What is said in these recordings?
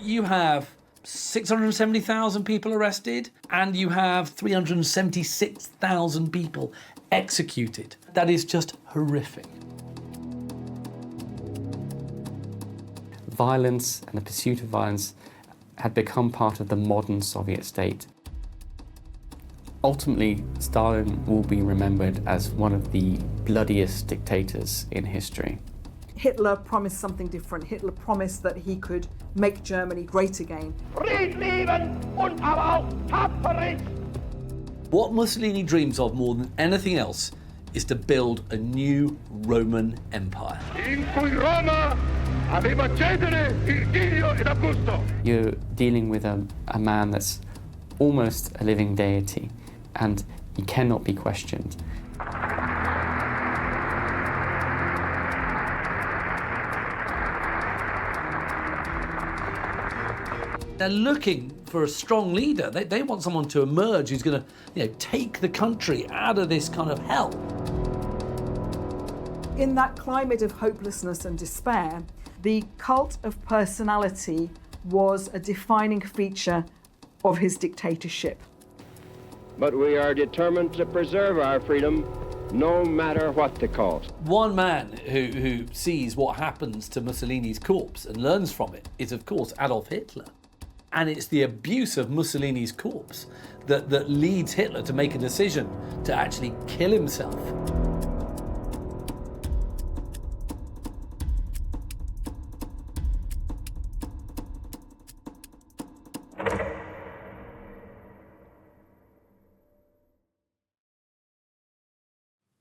you have 670,000 people arrested, and you have 376,000 people executed. That is just horrific. Violence and the pursuit of violence had become part of the modern Soviet state. Ultimately, Stalin will be remembered as one of the bloodiest dictators in history. Hitler promised something different. Hitler promised that he could make Germany great again. What Mussolini dreams of more than anything else is to build a new Roman Empire. You're dealing with a man that's almost a living deity, and he cannot be questioned. They're looking for a strong leader. They want someone to emerge who's going to, take the country out of this kind of hell. In that climate of hopelessness and despair, the cult of personality was a defining feature of his dictatorship. But we are determined to preserve our freedom, no matter what the cost. One man who sees what happens to Mussolini's corpse and learns from it is, of course, Adolf Hitler. And it's the abuse of Mussolini's corpse that leads Hitler to make a decision to actually kill himself.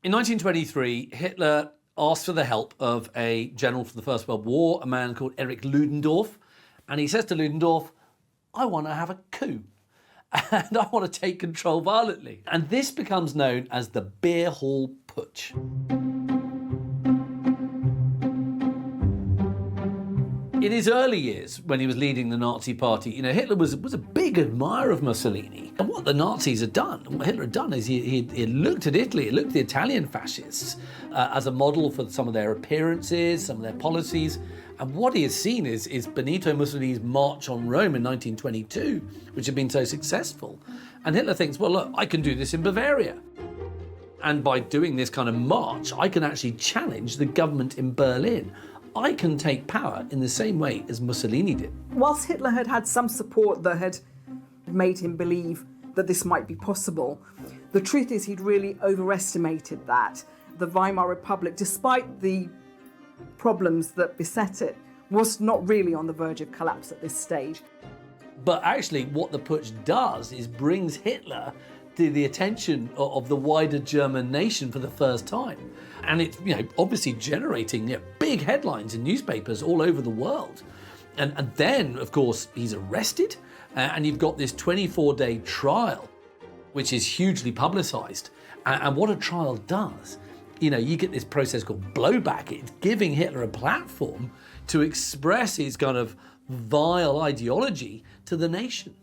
In 1923, Hitler asked for the help of a general for the First World War, a man called Erich Ludendorff. And he says to Ludendorff, I want to have a coup. And I want to take control violently. And this becomes known as the Beer Hall Putsch. In his early years, when he was leading the Nazi party, Hitler was a big admirer of Mussolini. And what the Nazis had done, what Hitler had done, is he looked at Italy, he looked at the Italian fascists as a model for some of their appearances, some of their policies. And what he has seen is Benito Mussolini's march on Rome in 1922, which had been so successful. And Hitler thinks, well, look, I can do this in Bavaria. And by doing this kind of march, I can actually challenge the government in Berlin. I can take power in the same way as Mussolini did. Whilst Hitler had had some support that had made him believe that this might be possible, the truth is he'd really overestimated that. The Weimar Republic, despite the problems that beset it, was not really on the verge of collapse at this stage. But actually what the putsch does is brings Hitler to the attention of the wider German nation for the first time. And it's obviously generating big headlines in newspapers all over the world. And then, of course, he's arrested and you've got this 24-day trial, which is hugely publicised. And what a trial does, you get this process called blowback. It's giving Hitler a platform to express his kind of vile ideology to the nation.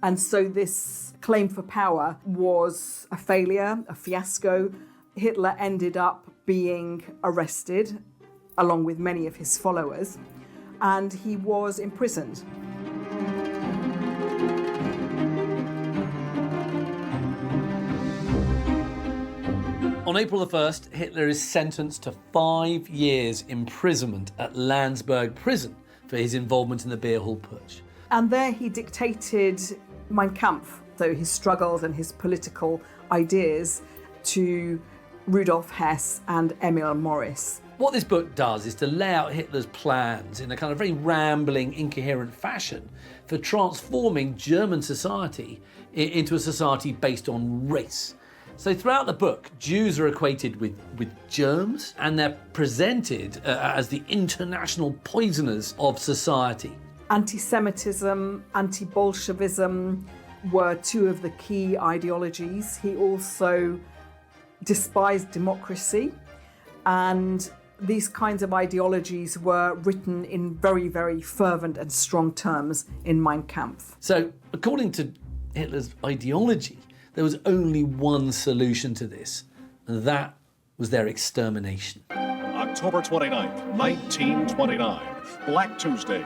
And so this claim for power was a failure, a fiasco. Hitler ended up being arrested, along with many of his followers, and he was imprisoned. On April the 1st, Hitler is sentenced to 5 years imprisonment at Landsberg prison for his involvement in the Beer Hall Putsch. And there he dictated Mein Kampf, so his struggles and his political ideas, to Rudolf Hess and Emil Morris. What this book does is to lay out Hitler's plans in a kind of very rambling, incoherent fashion for transforming German society into a society based on race. So throughout the book, Jews are equated with germs, and they're presented as the international poisoners of society. Anti-Semitism, anti-Bolshevism were two of the key ideologies. He also despised democracy, and these kinds of ideologies were written in very, very fervent and strong terms in Mein Kampf. So, according to Hitler's ideology, there was only one solution to this, and that was their extermination. October 29th, 1929, Black Tuesday.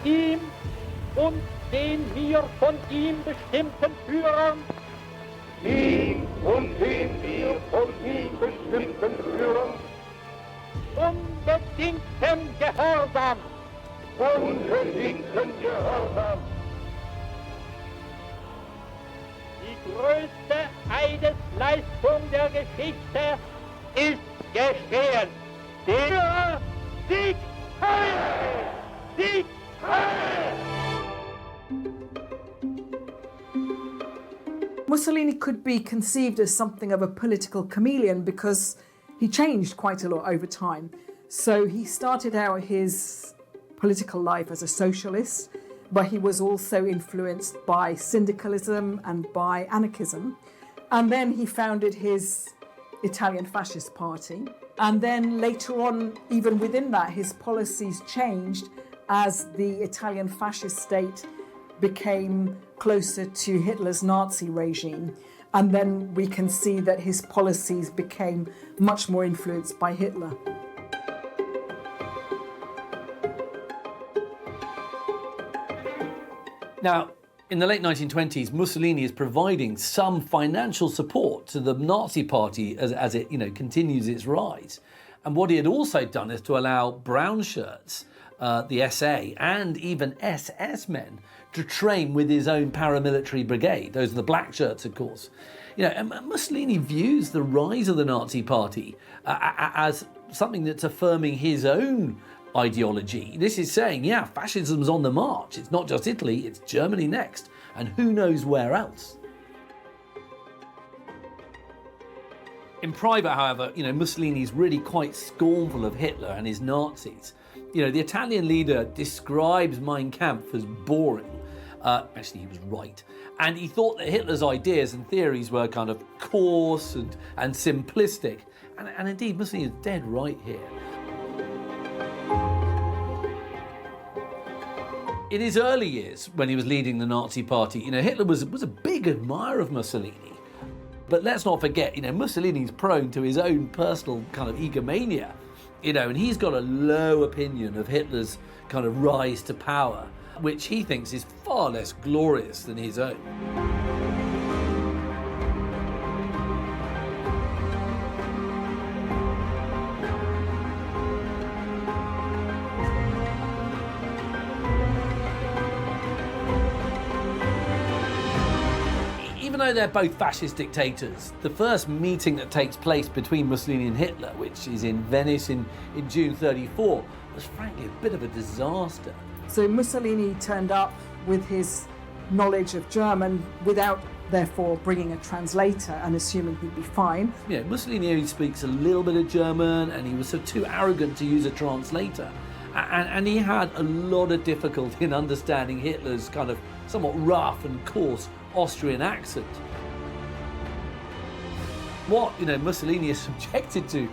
ihm und den mir von ihm bestimmten Führern, ihm und den mir von ihm bestimmten Führern, unbedingten Gehorsam, unbedingten Gehorsam. Die größte Eidesleistung der Geschichte ist geschehen. Der Sieg Heil! Sieg Heil! Mussolini could be conceived as something of a political chameleon because he changed quite a lot over time. So he started out his political life as a socialist, but he was also influenced by syndicalism and by anarchism. And then he founded his Italian Fascist Party. And then later on, even within that, his policies changed as the Italian fascist state became closer to Hitler's Nazi regime. And then we can see that his policies became much more influenced by Hitler. Now, in the late 1920s, Mussolini is providing some financial support to the Nazi Party as it continues its rise. And what he had also done is to allow brown shirts, the SA, and even SS men to train with his own paramilitary brigade. Those are the black shirts, of course. And Mussolini views the rise of the Nazi Party as something that's affirming his own ideology. This is saying, yeah, fascism's on the march. It's not just Italy, it's Germany next, and who knows where else. In private, however, Mussolini's really quite scornful of Hitler and his Nazis. The Italian leader describes Mein Kampf as boring. Actually, he was right. And he thought that Hitler's ideas and theories were kind of coarse and simplistic. And indeed, Mussolini is dead right here. In his early years, when he was leading the Nazi Party, Hitler was a big admirer of Mussolini. But let's not forget, Mussolini's prone to his own personal kind of egomania, and he's got a low opinion of Hitler's kind of rise to power, which he thinks is far less glorious than his own. Even though they're both fascist dictators, the first meeting that takes place between Mussolini and Hitler, which is in Venice in June 1934, was frankly a bit of a disaster. So Mussolini turned up with his knowledge of German without therefore bringing a translator and assuming he'd be fine. Mussolini only speaks a little bit of German, and he was so too arrogant to use a translator. And he had a lot of difficulty in understanding Hitler's kind of somewhat rough and coarse Austrian accent. What Mussolini is subjected to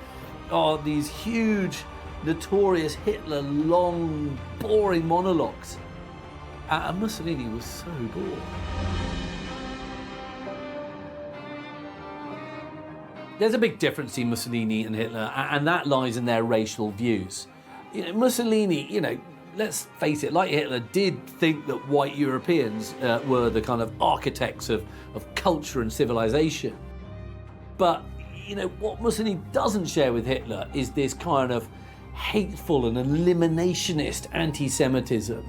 are these huge, notorious Hitler long, boring monologues. And Mussolini was so bored. There's a big difference between Mussolini and Hitler, and that lies in their racial views. Mussolini, let's face it, like Hitler, did think that white Europeans were the kind of architects of culture and civilization. But, what Mussolini doesn't share with Hitler is this kind of hateful and eliminationist anti-Semitism.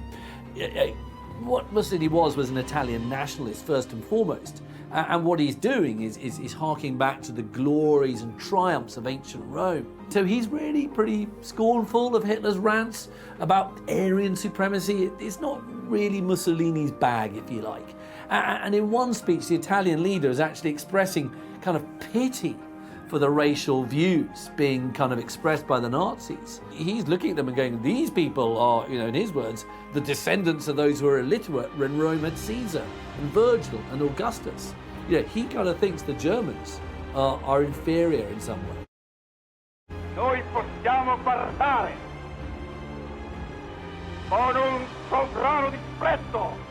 What Mussolini was an Italian nationalist, first and foremost. And what he's doing is harking back to the glories and triumphs of ancient Rome. So he's really pretty scornful of Hitler's rants about Aryan supremacy. It's not really Mussolini's bag, if you like. And in one speech, the Italian leader is actually expressing kind of pity for the racial views being kind of expressed by the Nazis. He's looking at them and going, these people are, in his words, the descendants of those who were illiterate when Rome had Caesar and Virgil and Augustus. He kind of thinks the Germans are inferior in some way. Noi possiamo guardare con un sovrano disprezzo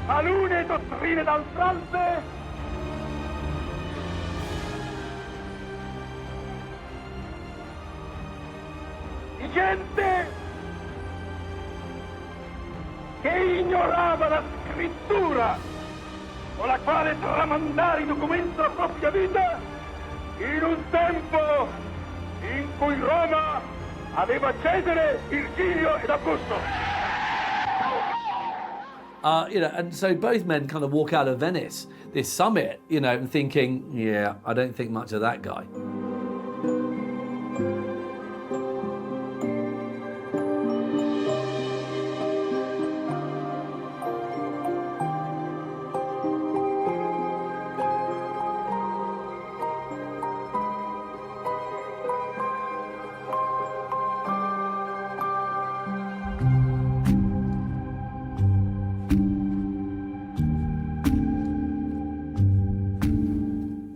talune dottrine d'altranze gente che ignorava la scrittura con la quale tramandare i documenti della propria vita in un tempo in cui Roma aveva Cesare, Virgilio ed Augusto. And so both men kind of walk out of Venice, this summit, and thinking, yeah, I don't think much of that guy.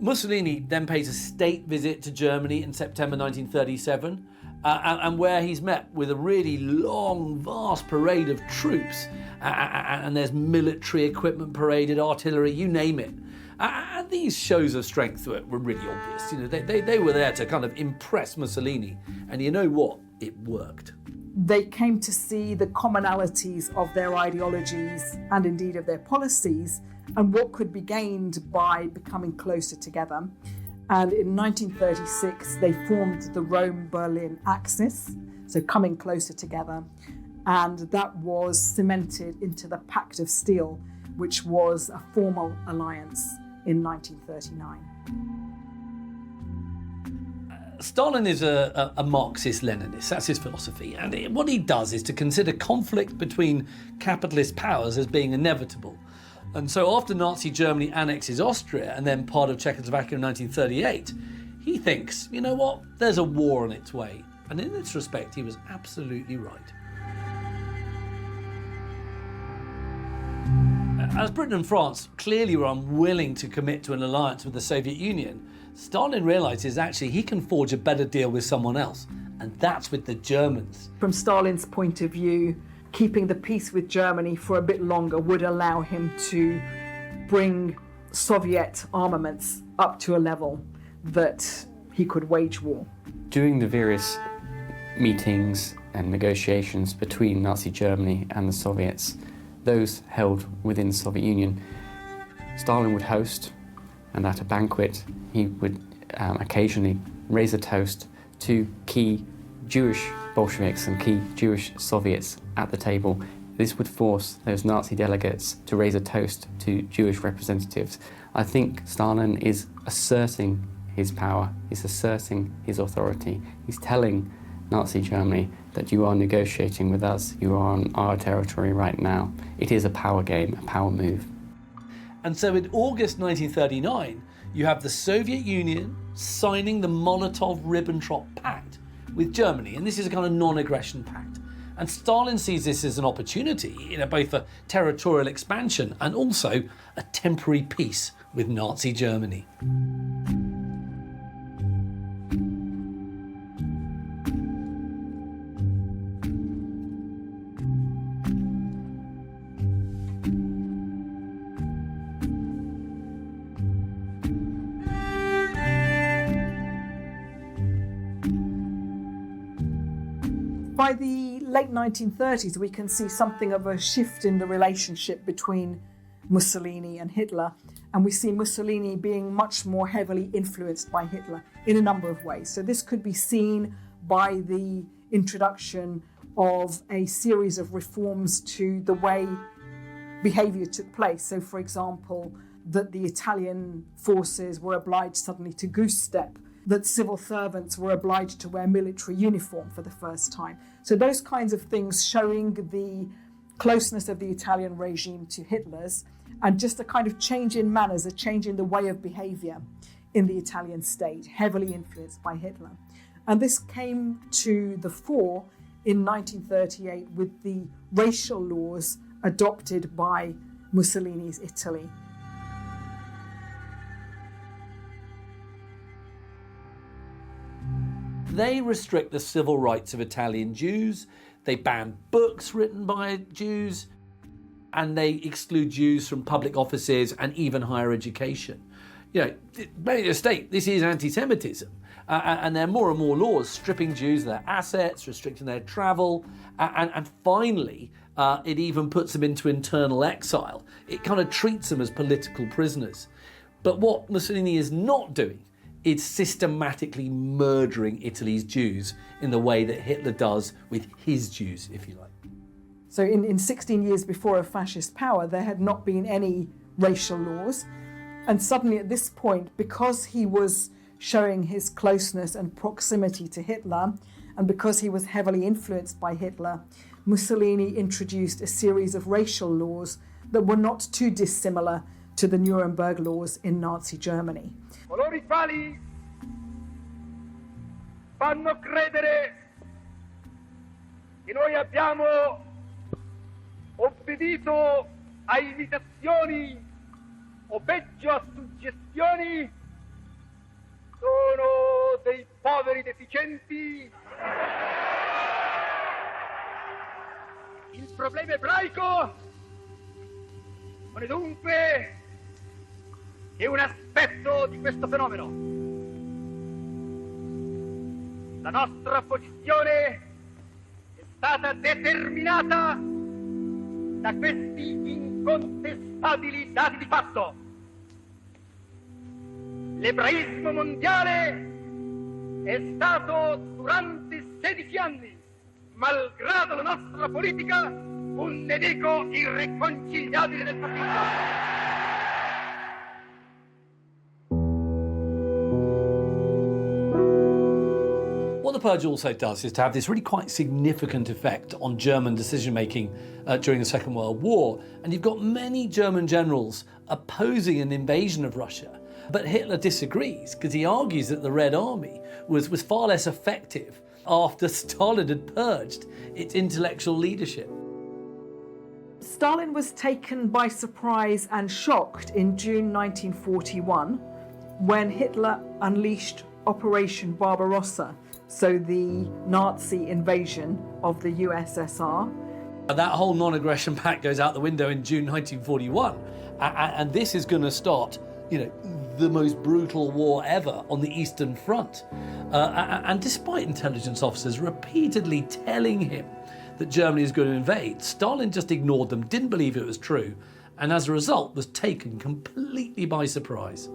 Mussolini then pays a state visit to Germany in September 1937, and where he's met with a really long, vast parade of troops, and there's military equipment paraded, artillery, you name it. And these shows of strength were really obvious. They were there to kind of impress Mussolini, and you know what? It worked. They came to see the commonalities of their ideologies and indeed of their policies, and what could be gained by becoming closer together. And in 1936, they formed the Rome-Berlin axis, so coming closer together. And that was cemented into the Pact of Steel, which was a formal alliance in 1939. Stalin is a Marxist-Leninist, that's his philosophy, and what he does is to consider conflict between capitalist powers as being inevitable. And so after Nazi Germany annexes Austria and then part of Czechoslovakia in 1938, he thinks, you know what, there's a war on its way. And in this respect, he was absolutely right. As Britain and France clearly were unwilling to commit to an alliance with the Soviet Union, Stalin realises actually he can forge a better deal with someone else, and that's with the Germans. From Stalin's point of view, keeping the peace with Germany for a bit longer would allow him to bring Soviet armaments up to a level that he could wage war. During the various meetings and negotiations between Nazi Germany and the Soviets, those held within the Soviet Union, Stalin would host, and at a banquet he would occasionally raise a toast to key Jewish Bolsheviks and key Jewish Soviets at the table. This would force those Nazi delegates to raise a toast to Jewish representatives. I think Stalin is asserting his power, he's asserting his authority. He's telling Nazi Germany that you are negotiating with us, you are on our territory right now. It is a power game, a power move. And so in August 1939, you have the Soviet Union signing the Molotov-Ribbentrop Pact with Germany, and this is a kind of non-aggression pact. And Stalin sees this as an opportunity, both for territorial expansion and also a temporary peace with Nazi Germany. By the late 1930s, we can see something of a shift in the relationship between Mussolini and Hitler, and we see Mussolini being much more heavily influenced by Hitler in a number of ways. So this could be seen by the introduction of a series of reforms to the way behaviour took place. So, for example, that the Italian forces were obliged suddenly to goose step, that civil servants were obliged to wear military uniform for the first time. So those kinds of things showing the closeness of the Italian regime to Hitler's, and just a kind of change in manners, a change in the way of behaviour in the Italian state, heavily influenced by Hitler. And this came to the fore in 1938 with the racial laws adopted by Mussolini's Italy. They restrict the civil rights of Italian Jews, they ban books written by Jews, and they exclude Jews from public offices and even higher education. make a mistake, this is anti-Semitism. And there are more and more laws stripping Jews of their assets, restricting their travel, and finally, it even puts them into internal exile. It kind of treats them as political prisoners. But what Mussolini is not doing is systematically murdering Italy's Jews in the way that Hitler does with his Jews, if you like. So in 16 years before a fascist power, there had not been any racial laws. And suddenly at this point, because he was showing his closeness and proximity to Hitler, and because he was heavily influenced by Hitler, Mussolini introduced a series of racial laws that were not too dissimilar to the Nuremberg laws in Nazi Germany. Coloro i quali fanno credere che noi abbiamo obbedito a imitazioni o peggio a suggestioni sono dei poveri deficienti. Il problema ebraico non è dunque che un aspetto di questo fenomeno. La nostra posizione è stata determinata da questi incontestabili dati di fatto. L'ebraismo mondiale è stato durante 16 anni, malgrado la nostra politica, un nemico irreconciliabile del fascismo. What the Purge also does is to have this really quite significant effect on German decision-making during the Second World War. And you've got many German generals opposing an invasion of Russia. But Hitler disagrees because he argues that the Red Army was far less effective after Stalin had purged its intellectual leadership. Stalin was taken by surprise and shocked in June 1941 when Hitler unleashed Operation Barbarossa, so the Nazi invasion of the USSR. That whole non-aggression pact goes out the window in June 1941, and this is going to start, the most brutal war ever on the Eastern Front. And despite intelligence officers repeatedly telling him that Germany is going to invade, Stalin just ignored them, didn't believe it was true, and as a result was taken completely by surprise.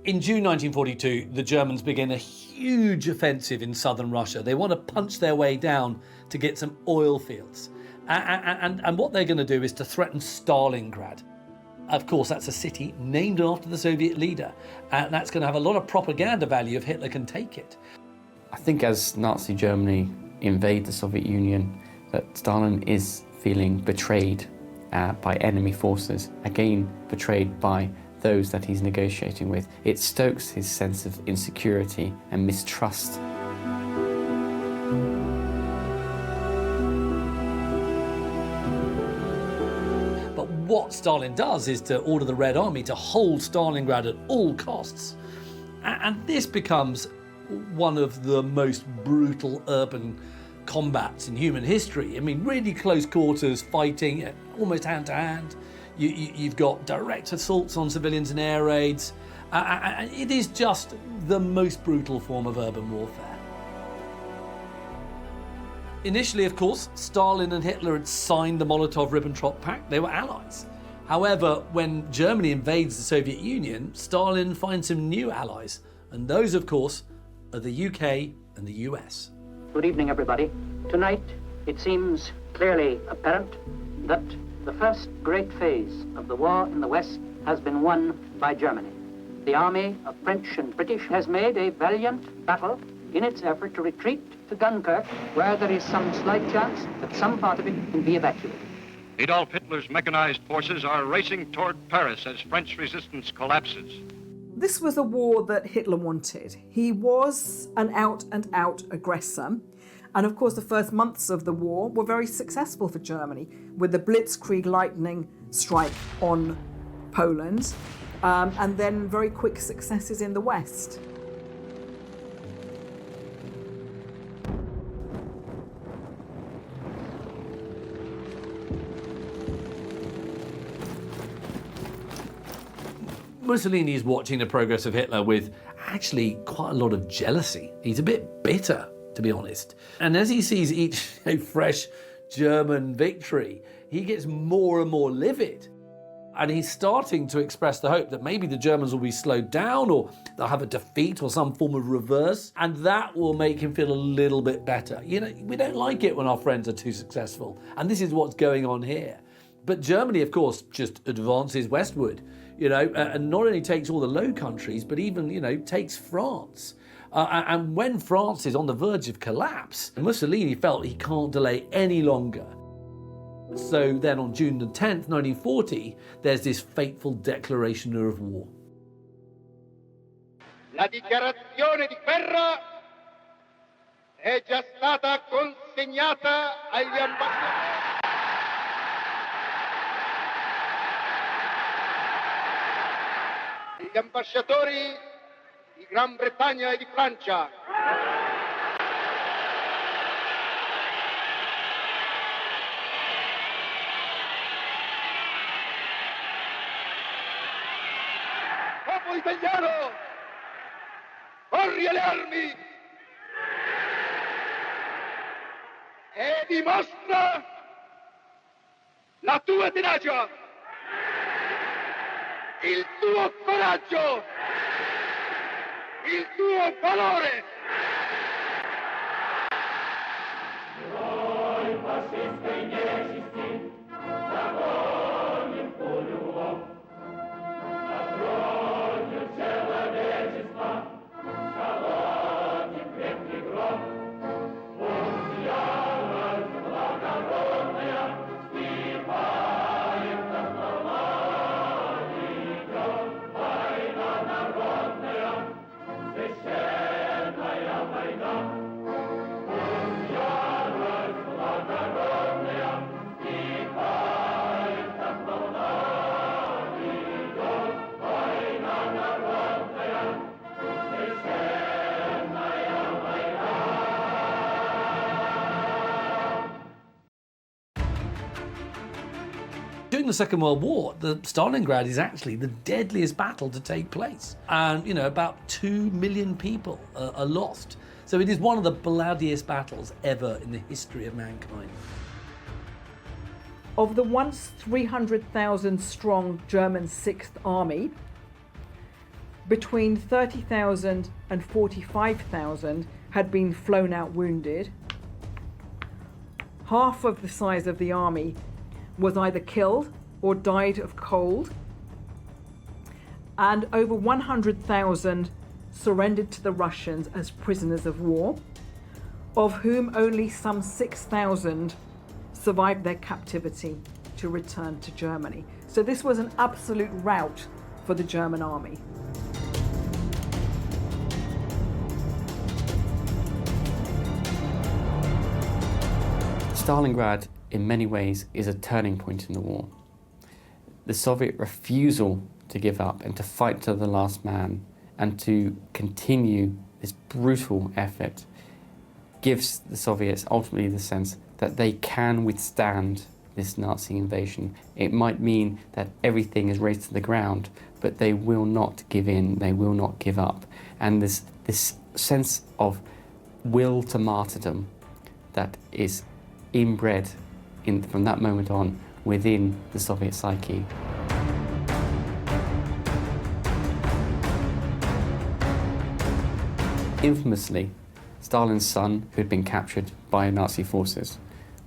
In June 1942, the Germans begin a huge offensive in southern Russia. They want to punch their way down to get some oil fields. And what they're going to do is to threaten Stalingrad. Of course, that's a city named after the Soviet leader, and that's going to have a lot of propaganda value if Hitler can take it. I think as Nazi Germany invade the Soviet Union, that Stalin is feeling betrayed by enemy forces, again betrayed by those that he's negotiating with. It stokes his sense of insecurity and mistrust. But what Stalin does is to order the Red Army to hold Stalingrad at all costs. And this becomes one of the most brutal urban combats in human history. I mean, really close quarters fighting, almost hand to hand. You've got direct assaults on civilians and air raids. It is just the most brutal form of urban warfare. Initially, of course, Stalin and Hitler had signed the Molotov-Ribbentrop Pact. They were allies. However, when Germany invades the Soviet Union, Stalin finds some new allies. And those, of course, are the UK and the US. Good evening, everybody. Tonight, it seems clearly apparent that the first great phase of the war in the West has been won by Germany. The army of French and British has made a valiant battle in its effort to retreat to Dunkirk, where there is some slight chance that some part of it can be evacuated. Adolf Hitler's mechanized forces are racing toward Paris as French resistance collapses. This was a war that Hitler wanted. He was an out-and-out aggressor. And of course, the first months of the war were very successful for Germany, with the Blitzkrieg lightning strike on Poland, and then very quick successes in the West. Mussolini is watching the progress of Hitler with actually quite a lot of jealousy. He's a bit bitter, to be honest. And as he sees each fresh German victory, he gets more and more livid. And he's starting to express the hope that maybe the Germans will be slowed down, or they'll have a defeat or some form of reverse, and that will make him feel a little bit better. You know, we don't like it when our friends are too successful, and this is what's going on here. But Germany, of course, just advances westward, you know, and not only takes all the Low Countries, but even, you know, takes France. And when France is on the verge of collapse, Mussolini felt he can't delay any longer. So then on June the 10th, 1940, there's this fateful declaration of war. La dichiarazione di guerra è già stata consegnata agli ambasciatori. Gli ambasciatori di Gran Bretagna e di Francia. Popolo italiano, corri alle armi e dimostra la tua tenacia, il tuo coraggio, il tuo valore. Noi fascisti niezisti, zagonim poljubo, a tronju человечества, холодный крепкий гроб, пусть ярость благородная стихает над головами, идет война народная, священная война. Пусть ярость благородная стихает над волнами, идет война народная, священная война. During the Second World War, the Stalingrad is actually the deadliest battle to take place. And, you know, about 2 million people are lost. So it is one of the bloodiest battles ever in the history of mankind. Of the once 300,000 strong German Sixth Army, between 30,000 and 45,000 had been flown out wounded. Half of the size of the army was either killed or died of cold, and over 100,000 surrendered to the Russians as prisoners of war, of whom only some 6,000 survived their captivity to return to Germany. So this was an absolute rout for the German army. Stalingrad, in many ways, is a turning point in the war. The Soviet refusal to give up and to fight to the last man and to continue this brutal effort gives the Soviets ultimately the sense that they can withstand this Nazi invasion. It might mean that everything is razed to the ground, but they will not give in, they will not give up. And this sense of will to martyrdom that is inbred from that moment on within the Soviet psyche. Infamously, Stalin's son, who had been captured by Nazi forces,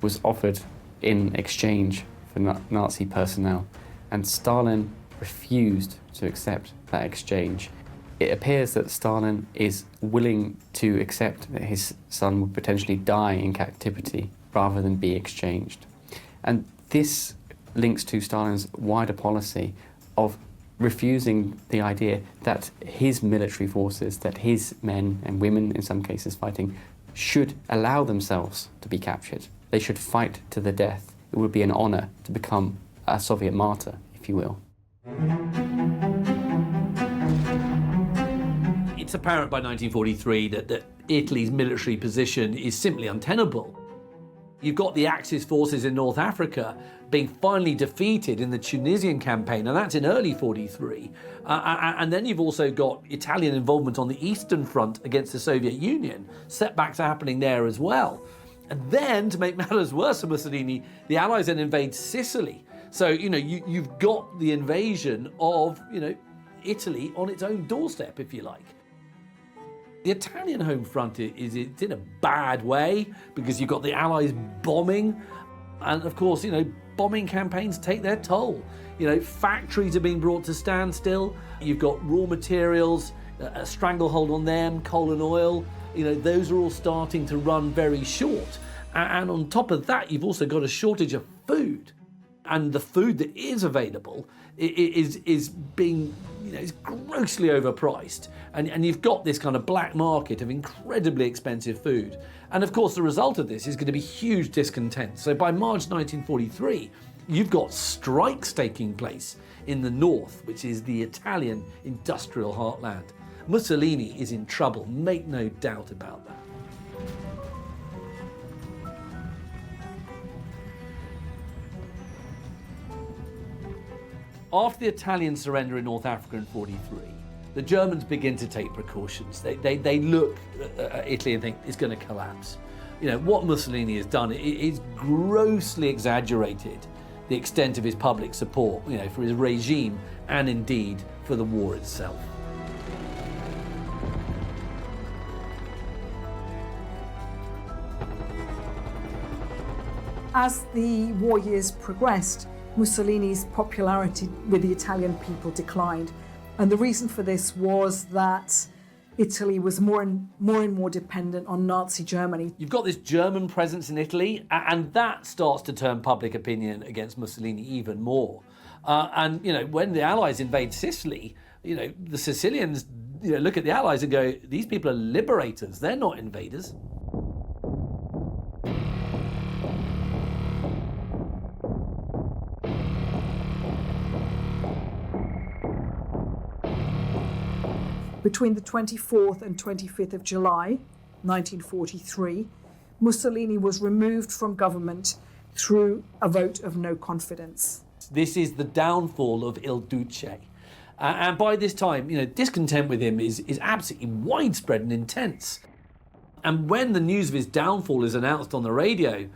was offered in exchange for Nazi personnel, and Stalin refused to accept that exchange. It appears that Stalin is willing to accept that his son would potentially die in captivity rather than be exchanged. And this links to Stalin's wider policy of refusing the idea that his military forces, that his men and women, in some cases fighting, should allow themselves to be captured. They should fight to the death. It would be an honor to become a Soviet martyr, if you will. It's apparent by 1943 that Italy's military position is simply untenable. You've got the Axis forces in North Africa being finally defeated in the Tunisian campaign, and that's in early 43. And then you've also got Italian involvement on the Eastern Front against the Soviet Union. Setbacks are happening there as well. And then, to make matters worse for Mussolini, the Allies then invade Sicily. So, you've got the invasion of, Italy on its own doorstep, if you like. The Italian home front it's in a bad way because you've got the Allies bombing. And of course, bombing campaigns take their toll. Factories are being brought to standstill. You've got raw materials, a stranglehold on them, coal and oil. Those are all starting to run very short. And on top of that, you've also got a shortage of food. And the food that is available is being, is grossly overpriced. And you've got this kind of black market of incredibly expensive food. And of course, the result of this is going to be huge discontent. So by March 1943, you've got strikes taking place in the north, which is the Italian industrial heartland. Mussolini is in trouble, make no doubt about that. After the Italian surrender in North Africa in 43, the Germans begin to take precautions. They look at Italy and think it's going to collapse. What Mussolini has done is grossly exaggerated the extent of his public support, for his regime and indeed for the war itself. As the war years progressed, Mussolini's popularity with the Italian people declined. And the reason for this was that Italy was more and more dependent on Nazi Germany. You've got this German presence in Italy, and that starts to turn public opinion against Mussolini even more. And when the Allies invade Sicily, the Sicilians look at the Allies and go, these people are liberators, they're not invaders. Between the 24th and 25th of July, 1943, Mussolini was removed from government through a vote of no confidence. This is the downfall of Il Duce. And by this time, discontent with him is absolutely widespread and intense. And when the news of his downfall is announced on the radio,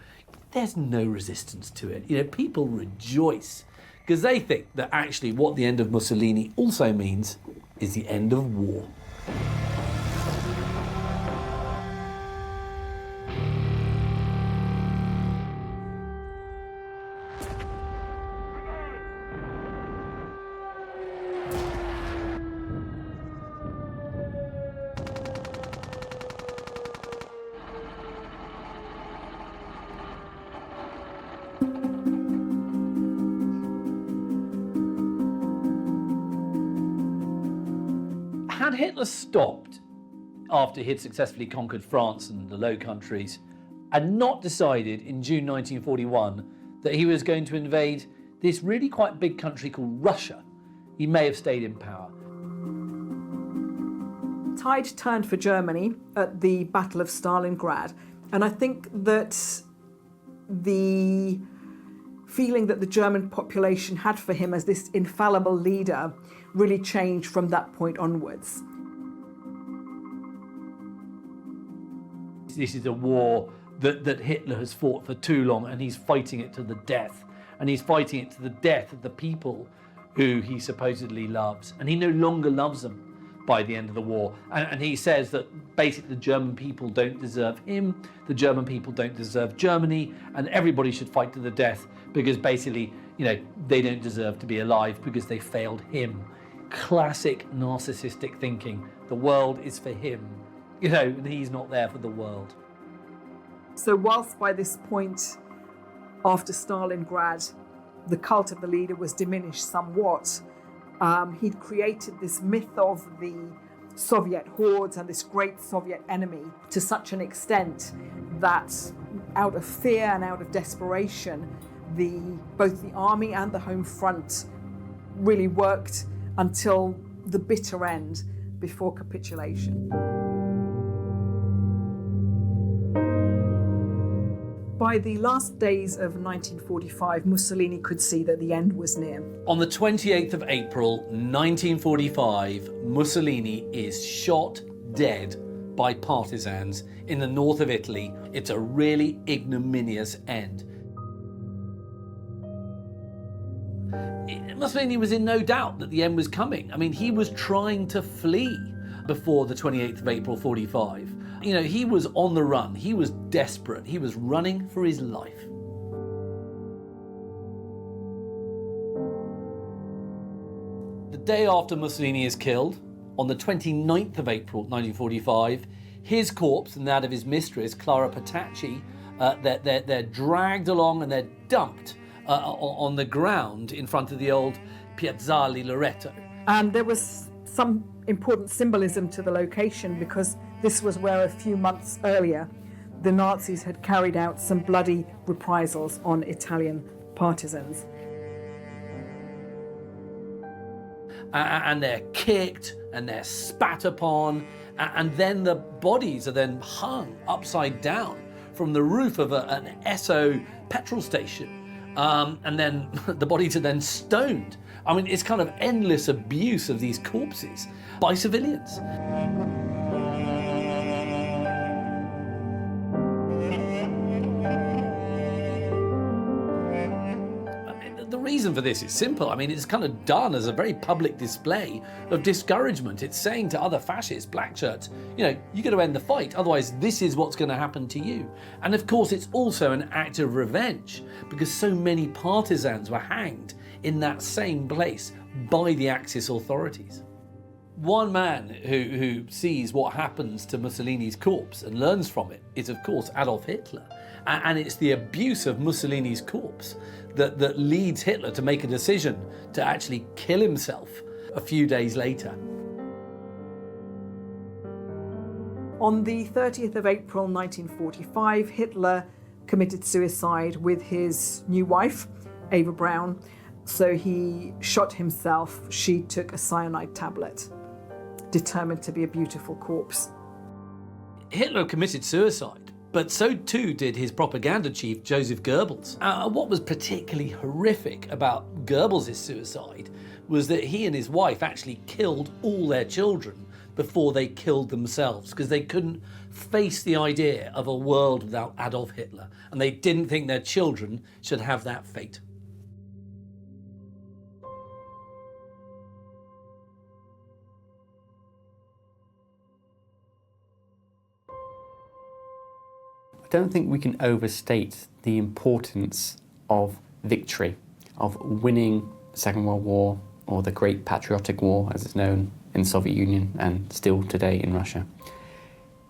there's no resistance to it. People rejoice because they think that actually what the end of Mussolini also means is the end of war. Had Hitler stopped after he'd successfully conquered France and the Low Countries and not decided in June 1941 that he was going to invade this really quite big country called Russia, he may have stayed in power. Tide turned for Germany at the Battle of Stalingrad, and I think that the feeling that the German population had for him as this infallible leader really changed from that point onwards. This is a war that Hitler has fought for too long, and he's fighting it to the death. And he's fighting it to the death of the people who he supposedly loves. And he no longer loves them by the end of the war. And he says that basically the German people don't deserve him, the German people don't deserve Germany, and everybody should fight to the death because basically, they don't deserve to be alive because they failed him. Classic narcissistic thinking. The world is for him, and he's not there for the world. So whilst by this point, after Stalingrad, the cult of the leader was diminished somewhat, he'd created this myth of the Soviet hordes and this great Soviet enemy to such an extent that out of fear and out of desperation, both the army and the home front really worked until the bitter end before capitulation. By by the last days of 1945, Mussolini could see that the end was near. On the 28th of April 1945, Mussolini is shot dead by partisans in the north of Italy. It's a really ignominious end. Mussolini was in no doubt that the end was coming. I mean, he was trying to flee before the 28th of April 45. You know, he was on the run. He was desperate. He was running for his life. The day after Mussolini is killed, on the 29th of April 1945, his corpse and that of his mistress, Clara Petacci, they're dragged along and they're dumped on the ground in front of the old Piazzale Loreto. And there was some important symbolism to the location because this was where a few months earlier the Nazis had carried out some bloody reprisals on Italian partisans. And they're kicked and they're spat upon, and then the bodies are then hung upside down from the roof of an Esso petrol station. And then the bodies are then stoned. I mean, it's kind of endless abuse of these corpses by civilians. The reason for this is simple. I mean, it's kind of done as a very public display of discouragement. It's saying to other fascists, black shirts, you know, you got to end the fight, otherwise this is what's going to happen to you. And of course, it's also an act of revenge because so many partisans were hanged in that same place by the Axis authorities. One man who sees what happens to Mussolini's corpse and learns from it is, of course, Adolf Hitler. And it's the abuse of Mussolini's corpse that leads Hitler to make a decision to actually kill himself a few days later. On the 30th of April 1945, Hitler committed suicide with his new wife, Eva Braun. So he shot himself. She took a cyanide tablet, determined to be a beautiful corpse. Hitler committed suicide, but so too did his propaganda chief, Joseph Goebbels. What was particularly horrific about Goebbels' suicide was that he and his wife actually killed all their children before they killed themselves, because they couldn't face the idea of a world without Adolf Hitler, and they didn't think their children should have that fate. I don't think we can overstate the importance of victory, of winning the Second World War, or the Great Patriotic War, as it's known in the Soviet Union and still today in Russia.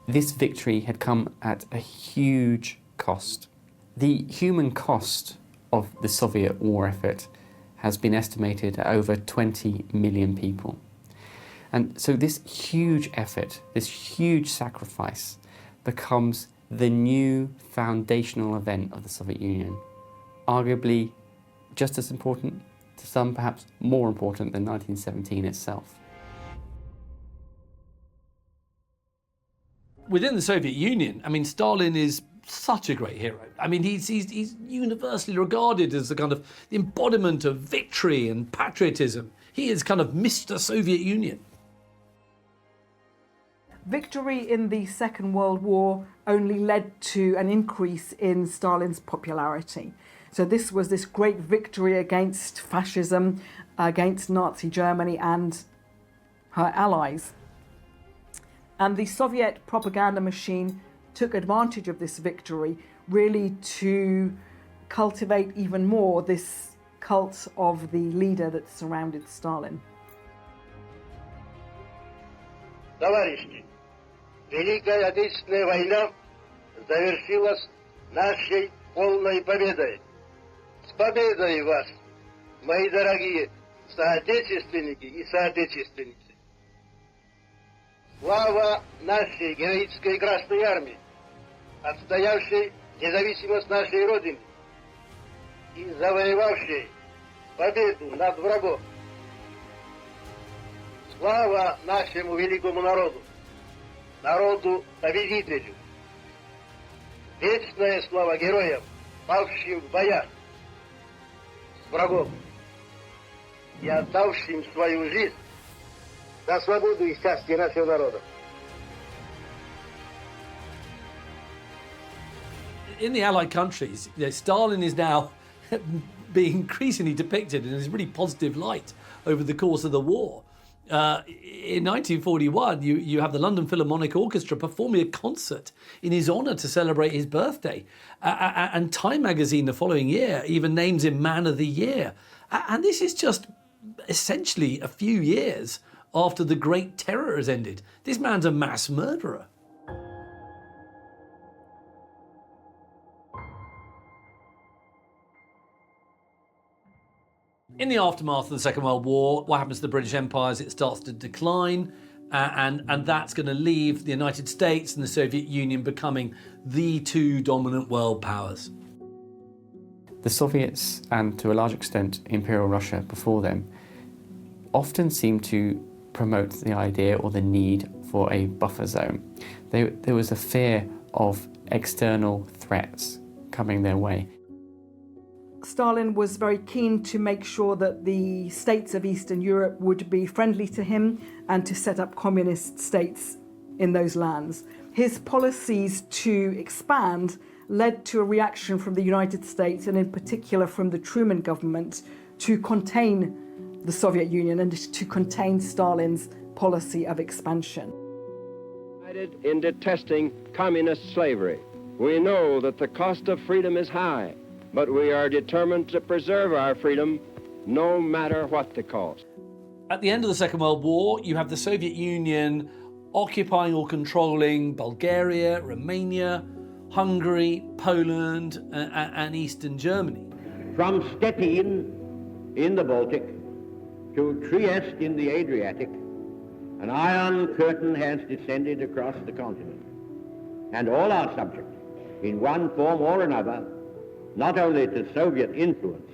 This victory had come at a huge cost. The human cost of the Soviet war effort has been estimated at over 20 million people. And so this huge effort, this huge sacrifice, becomes the new foundational event of the Soviet Union, arguably just as important, to some perhaps more important than 1917 itself. Within the Soviet Union, I mean, Stalin is such a great hero. I mean, he's universally regarded as the kind of embodiment of victory and patriotism. He is kind of Mr. Soviet Union. Victory in the Second World War only led to an increase in Stalin's popularity. So this was this great victory against fascism, against Nazi Germany and her allies. And the Soviet propaganda machine took advantage of this victory really to cultivate even more this cult of the leader that surrounded Stalin. Товарищи, Великая Отечественная война завершилась нашей полной победой. С победой вас, мои дорогие соотечественники и соотечественницы! Слава нашей героической Красной Армии, отстоявшей независимость нашей Родины и завоевавшей победу над врагом. Слава нашему великому народу, народу-победителю! Вечная слава героям, павшим в боях с врагом и отдавшим свою жизнь за свободу и счастье нашего народа. In the Allied countries, Stalin is now being increasingly depicted in this really positive light over the course of the war. In 1941, you have the London Philharmonic Orchestra performing a concert in his honour to celebrate his birthday. And Time magazine the following year even names him Man of the Year. And this is just essentially a few years after the Great Terror has ended. This man's a mass murderer. In the aftermath of the Second World War, what happens to the British Empire is it starts to decline, and that's going to leave the United States and the Soviet Union becoming the two dominant world powers. The Soviets, and to a large extent Imperial Russia before them, often seem to promote the idea or the need for a buffer zone. There was a fear of external threats coming their way. Stalin was very keen to make sure that the states of Eastern Europe would be friendly to him and to set up communist states in those lands. His policies to expand led to a reaction from the United States, and in particular from the Truman government, to contain the Soviet Union and to contain Stalin's policy of expansion. In detesting communist slavery, we know that the cost of freedom is high, but we are determined to preserve our freedom no matter what the cost. At the end of the Second World War, you have the Soviet Union occupying or controlling Bulgaria, Romania, Hungary, Poland, and Eastern Germany. From Stettin in the Baltic to Trieste in the Adriatic, an iron curtain has descended across the continent, and all are subject, in one form or another, not only to Soviet influence,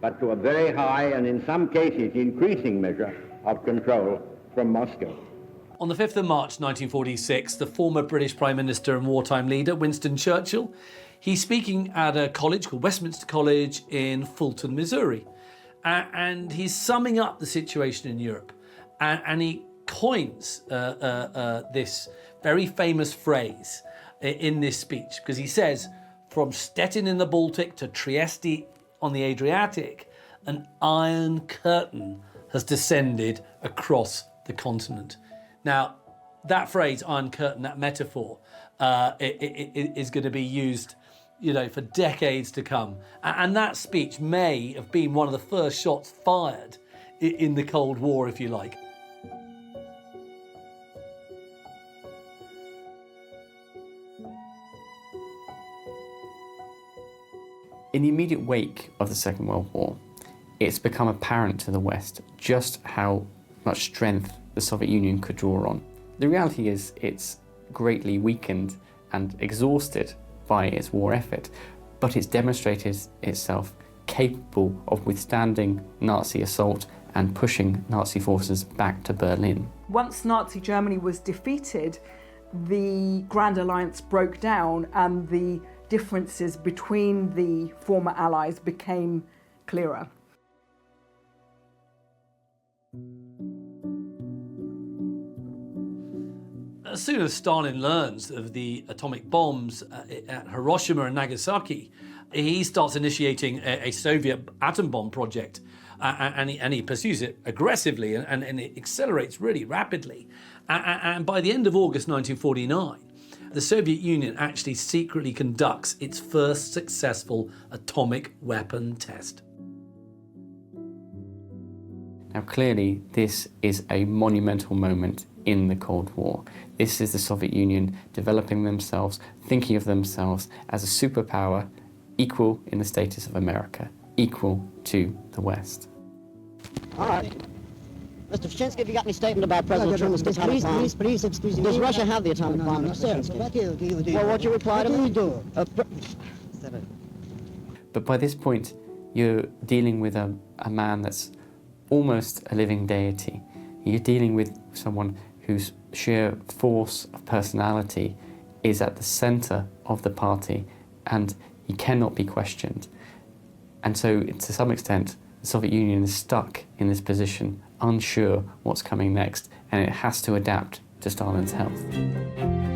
but to a very high and in some cases increasing measure of control from Moscow. On the 5th of March 1946, the former British Prime Minister and wartime leader, Winston Churchill, he's speaking at a college called Westminster College in Fulton, Missouri. And he's summing up the situation in Europe. And he coins this very famous phrase in this speech, because he says, from Stettin in the Baltic to Trieste on the Adriatic, an iron curtain has descended across the continent. Now, that phrase, iron curtain, that metaphor, is going to be used, for decades to come. And that speech may have been one of the first shots fired in the Cold War, if you like. In the immediate wake of the Second World War, it's become apparent to the West just how much strength the Soviet Union could draw on. The reality is it's greatly weakened and exhausted by its war effort, but it's demonstrated itself capable of withstanding Nazi assault and pushing Nazi forces back to Berlin. Once Nazi Germany was defeated, the Grand Alliance broke down and the differences between the former allies became clearer. As soon as Stalin learns of the atomic bombs at Hiroshima and Nagasaki, he starts initiating a Soviet atom bomb project, and he pursues it aggressively, and it accelerates really rapidly. And by the end of August 1949, the Soviet Union actually secretly conducts its first successful atomic weapon test. Now clearly this is a monumental moment in the Cold War. This is the Soviet Union developing themselves, thinking of themselves as a superpower equal in the status of America, equal to the West. All right. Mr. Vyshinsky, have you got any statement about President Truman's atomic bomb? Please, excuse me. Does Russia have the atomic bomb, Mr. Vyshinsky? Well, what's your reply to me? But by this point, you're dealing with a man that's almost a living deity. You're dealing with someone whose sheer force of personality is at the centre of the party and he cannot be questioned. And so, to some extent, the Soviet Union is stuck in this position, unsure what's coming next, and it has to adapt to Stalin's health.